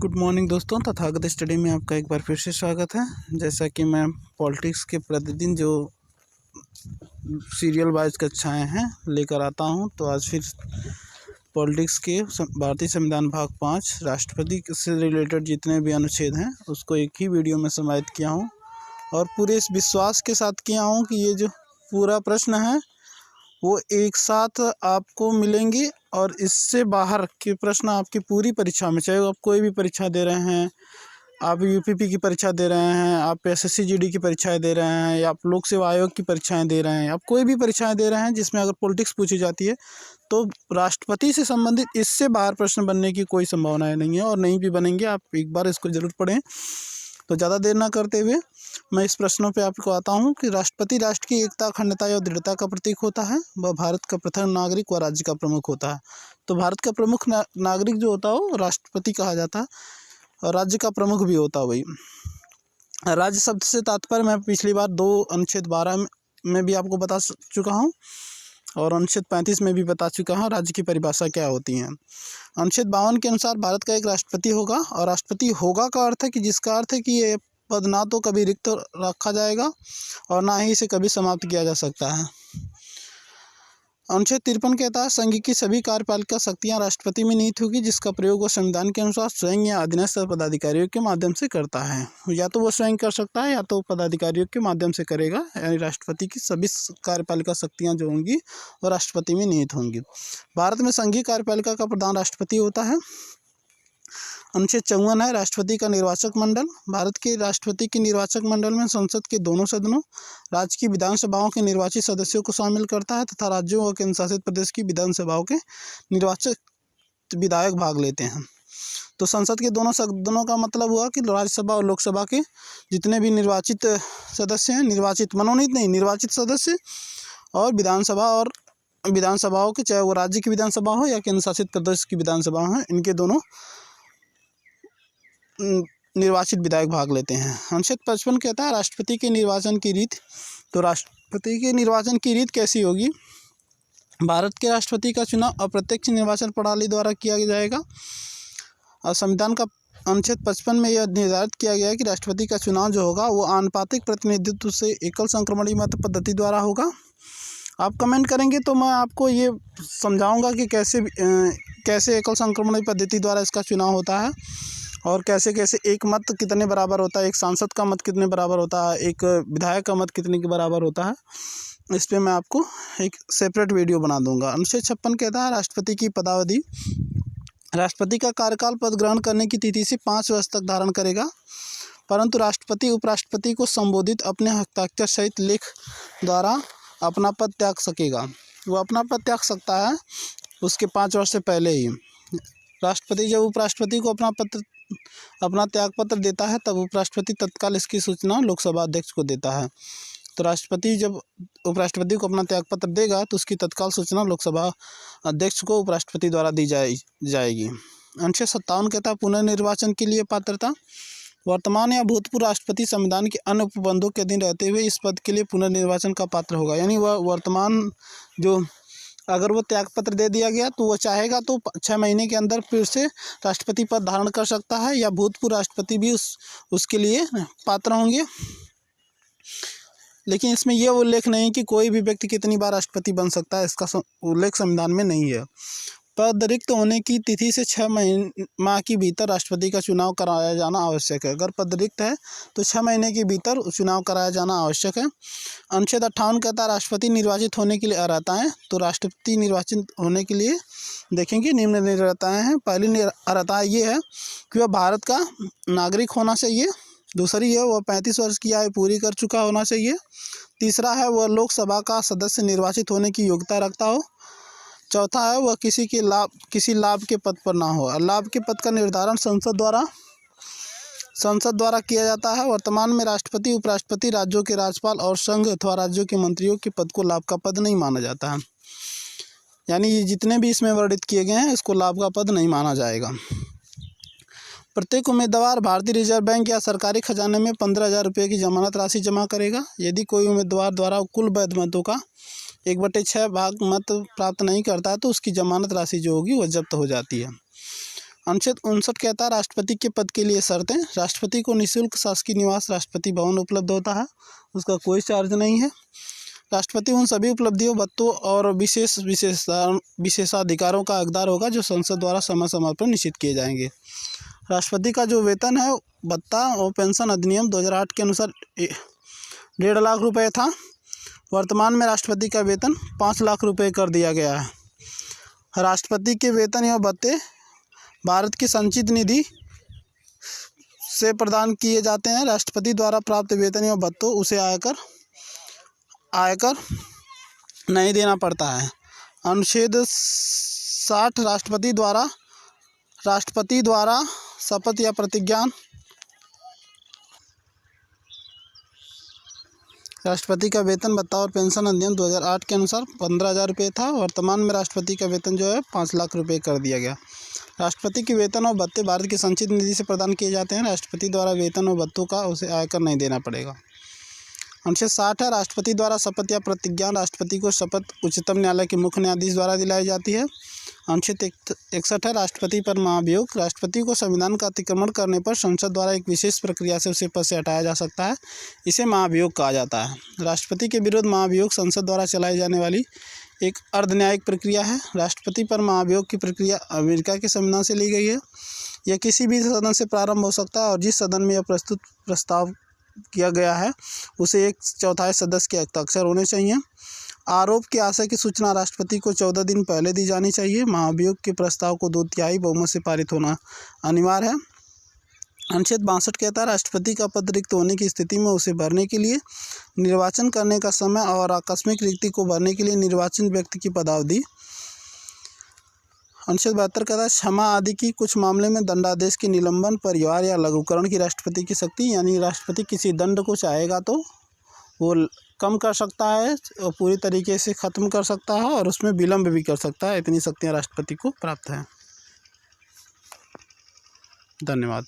Good morning दोस्तों, Tathagata study में आपका एक बार फिर से स्वागत है। जैसा कि मैं पॉलिटिक्स के प्रतिदिन जो सीरियल वाइज कक्षाएं हैं लेकर आता हूं, तो आज फिर पॉलिटिक्स के भारतीय संविधान भाग 5 राष्ट्रपति से रिलेटेड जितने भी अनुच्छेद हैं उसको एक ही वीडियो में समाहित किया हूं और पूरे इस विश्वास के साथ किया हूं कि ये जो पूरा प्रश्न है वो एक साथ आपको मिलेंगे और इससे बाहर के प्रश्न आपकी पूरी परीक्षा में, चाहे आप कोई भी परीक्षा दे रहे हैं, आप यूपीपी की परीक्षा दे रहे हैं, आप एसएससी जीडी की परीक्षाएं दे रहे हैं, या आप लोक सेवा आयोग की परीक्षाएं दे रहे हैं, आप कोई भी परीक्षाएं दे रहे हैं जिसमें अगर पॉलिटिक्स पूछी जाती है तो राष्ट्रपति से संबंधित इससे बाहर प्रश्न बनने की कोई संभावना नहीं है और नहीं भी बनेंगे। आप एक बार इसको जरूर पढ़ें। तो ज़्यादा देर ना करते हुए मैं इस प्रश्नों पे आपको आता हूँ कि राष्ट्रपति राष्ट्र की एकता, अखंडता और दृढ़ता का प्रतीक होता है। वह भारत का प्रथम नागरिक व राज्य का प्रमुख होता है। तो भारत का प्रमुख नागरिक जो होता है वो राष्ट्रपति कहा जाता है और राज्य का प्रमुख भी होता है वही। राज्य शब्द से तात्पर्य मैं पिछली बार अनुच्छेद 12 में भी आपको बता चुका हूँ और अनुच्छेद 35 में भी बता चुका हूँ राज्य की परिभाषा क्या होती है। अनुच्छेद 52 के अनुसार भारत का एक राष्ट्रपति होगा और राष्ट्रपति होगा का अर्थ है कि जिसका अर्थ है कि ये पद ना तो कभी रिक्त रखा जाएगा और ना ही इसे कभी समाप्त किया जा सकता है। अनुच्छेद 53 कहता है संघ की सभी कार्यपालिका शक्तियां राष्ट्रपति में निहित होगी, जिसका प्रयोग वो संविधान के अनुसार स्वयं या अधीनस्थ पदाधिकारियों के माध्यम से करता है। या तो वो स्वयं कर सकता है या तो पदाधिकारियों के माध्यम से करेगा, यानी राष्ट्रपति की सभी कार्यपालिका शक्तियां जो होंगी वो राष्ट्रपति में निहित होंगी। भारत में संघीय कार्यपालिका का प्रधान राष्ट्रपति होता है। अनुच्छेद 54 है राष्ट्रपति का निर्वाचक मंडल। भारत के राष्ट्रपति के निर्वाचक मंडल में संसद के दोनों सदनों, राज्य की विधानसभाओं के निर्वाचित सदस्यों को शामिल करता है तथा राज्यों और केंद्र शासित प्रदेश की विधानसभाओं के निर्वाचित विधायक भाग लेते हैं। तो संसद के दोनों सदनों का मतलब हुआ कि राज्यसभा और लोकसभा के जितने भी निर्वाचित सदस्य हैं, निर्वाचित मनोनीत नहीं, निर्वाचित सदस्य, और विधानसभा और विधानसभाओं के, चाहे वो राज्य की विधानसभा हो या केंद्र शासित प्रदेश की विधानसभा हो, इनके दोनों निर्वाचित विधायक भाग लेते हैं। अनुच्छेद 55 कहता है राष्ट्रपति के निर्वाचन की रीत। तो राष्ट्रपति के निर्वाचन की रीत कैसी होगी? भारत के राष्ट्रपति का चुनाव अप्रत्यक्ष निर्वाचन प्रणाली द्वारा किया जाएगा और संविधान का अनुच्छेद 55 में यह निर्धारित किया गया है कि राष्ट्रपति का चुनाव जो होगा वो आनुपातिक प्रतिनिधित्व से एकल संक्रमणीय मत पद्धति द्वारा होगा। आप कमेंट करेंगे तो मैं आपको ये समझाऊंगा कि कैसे एकल संक्रमणीय पद्धति द्वारा इसका चुनाव होता है और कैसे कैसे एक मत कितने बराबर होता है, एक सांसद का मत कितने बराबर होता है, एक विधायक का मत कितने के बराबर होता है। इस पर मैं आपको एक सेपरेट वीडियो बना दूंगा। अनुच्छेद 56 कहता है राष्ट्रपति की पदावधि। राष्ट्रपति का कार्यकाल पद ग्रहण करने की तिथि से 5 वर्ष तक धारण करेगा, परंतु राष्ट्रपति उपराष्ट्रपति को संबोधित अपने हस्ताक्षर सहित लेख द्वारा अपना पद त्याग सकेगा। वो अपना पद त्याग सकता है उसके 5 वर्ष से पहले ही। राष्ट्रपति जब उपराष्ट्रपति को अपना त्याग पत्र देता है तब उपराष्ट्रपति तत्काल इसकी सूचना लोकसभा अध्यक्ष को देता है। तो राष्ट्रपति जब उपराष्ट्रपति को अपना त्याग पत्र देगा तो उसकी तत्काल सूचना लोकसभा अध्यक्ष को उपराष्ट्रपति द्वारा दी जाएगी। अनुच्छेद 57 कहता है पुनर्निर्वाचन के लिए पात्रता। वर्तमान या भूतपूर्व राष्ट्रपति संविधान के अन्य उपबंधों के अधीन रहते हुए इस पद के लिए पुनर्निर्वाचन का पात्र होगा। यानी वह वर्तमान जो, अगर वो त्याग पत्र दे दिया गया तो वो चाहेगा तो 6 महीने के अंदर फिर से राष्ट्रपति पद धारण कर सकता है, या भूतपूर्व राष्ट्रपति भी उसके लिए पात्र होंगे। लेकिन इसमें यह उल्लेख नहीं कि कोई भी व्यक्ति कितनी बार राष्ट्रपति बन सकता है, इसका उल्लेख संविधान में नहीं है। पद रिक्त होने की तिथि से 6 माह के भीतर राष्ट्रपति का चुनाव कराया जाना आवश्यक है। अगर पद रिक्त है तो 6 महीने के भीतर चुनाव कराया जाना आवश्यक है। अनुच्छेद 58 कहता है राष्ट्रपति निर्वाचित होने के लिए अर्हताएँ। तो राष्ट्रपति निर्वाचित होने के लिए देखेंगे निम्न अर्हताएँ हैं। पहली अर्हता ये है कि वह भारत का नागरिक होना चाहिए। दूसरी है वह 35 वर्ष की आयु पूरी कर चुका होना चाहिए। तीसरा है वह लोकसभा का सदस्य निर्वाचित होने की योग्यता रखता हो। चौथा है वह किसी लाभ के पद पर ना हो। लाभ के पद का निर्धारण संसद द्वारा किया जाता है। वर्तमान में राष्ट्रपति, उपराष्ट्रपति, राज्यों के राज्यपाल और संघ अथवा राज्यों के मंत्रियों के पद को लाभ का पद नहीं माना जाता है। यानी जितने भी इसमें वर्णित किए गए हैं इसको लाभ का पद नहीं माना जाएगा। प्रत्येक उम्मीदवार भारतीय रिजर्व बैंक या सरकारी खजाने में 15,000 रुपये की जमानत राशि जमा करेगा। यदि कोई उम्मीदवार द्वारा कुल वैध मतों का 1/6 भाग मत प्राप्त नहीं करता है तो उसकी जमानत राशि जो होगी वह जब्त हो जाती है। अनुच्छेद 59 कहता है राष्ट्रपति के पद के लिए शर्तें। राष्ट्रपति को निःशुल्क शासकीय निवास राष्ट्रपति भवन उपलब्ध होता है, उसका कोई चार्ज नहीं है। राष्ट्रपति उन सभी उपलब्धियों, भत्तों और विशेषाधिकारों का हकदार होगा जो संसद द्वारा समय समय पर निश्चित किए जाएंगे। राष्ट्रपति का जो वेतन है, भत्ता और पेंशन अधिनियम 2008 के अनुसार 1.5 लाख रुपये था। वर्तमान में राष्ट्रपति का वेतन 5 लाख रुपये कर दिया गया है। राष्ट्रपति के वेतन एवं भत्ते भारत की संचित निधि से प्रदान किए जाते हैं। राष्ट्रपति द्वारा प्राप्त वेतन एवं भत्तों उसे आयकर नहीं देना पड़ता है। अनुच्छेद 60 राष्ट्रपति द्वारा शपथ या प्रतिज्ञा। राष्ट्रपति का वेतन, भत्ता और पेंशन अधिनियम 2008 के अनुसार 15,000 रुपये था। वर्तमान में राष्ट्रपति का वेतन जो है 5 लाख रुपये कर दिया गया। राष्ट्रपति के वेतन और भत्ते भारत की संचित निधि से प्रदान किए जाते हैं। राष्ट्रपति द्वारा वेतन और भत्तों का उसे आयकर नहीं देना पड़ेगा। अनुच्छेद 60 है राष्ट्रपति द्वारा शपथ या प्रतिज्ञा। राष्ट्रपति को शपथ उच्चतम न्यायालय के मुख्य न्यायाधीश द्वारा दिलाई जाती है। अनुच्छेद 61 है राष्ट्रपति पर महाभियोग। राष्ट्रपति को संविधान का अतिक्रमण करने पर संसद द्वारा एक विशेष प्रक्रिया से उसे पद से हटाया जा सकता है, इसे महाभियोग कहा जाता है। राष्ट्रपति के विरुद्ध महाभियोग संसद द्वारा चलाई जाने वाली एक अर्ध न्यायिक प्रक्रिया है। राष्ट्रपति पर महाभियोग की प्रक्रिया अमेरिका के संविधान से ली गई है। यह किसी भी सदन से प्रारंभ हो सकता है और जिस सदन में यह प्रस्ताव किया गया है उसे 1/4 सदस्य के हस्ताक्षर होने चाहिए। आरोप के आशय की सूचना राष्ट्रपति को 14 दिन पहले दी जानी चाहिए। महाभियोग के प्रस्ताव को 2/3 बहुमत से पारित होना अनिवार्य है। अनुच्छेद 62 कहता है राष्ट्रपति का पद रिक्त होने की स्थिति में उसे भरने के लिए निर्वाचन करने का समय और आकस्मिक रिक्ति को भरने के लिए निर्वाचित व्यक्ति की पदावधि। अनुच्छेद 72 कहता है क्षमा आदि की कुछ मामले में दंडादेश के निलंबन, परिहार या लघुकरण की राष्ट्रपति की शक्ति। यानी राष्ट्रपति किसी दंड को चाहेगा तो वो कम कर सकता है और पूरी तरीके से ख़त्म कर सकता है और उसमें विलम्ब भी कर सकता है। इतनी शक्तियाँ राष्ट्रपति को प्राप्त हैं। धन्यवाद।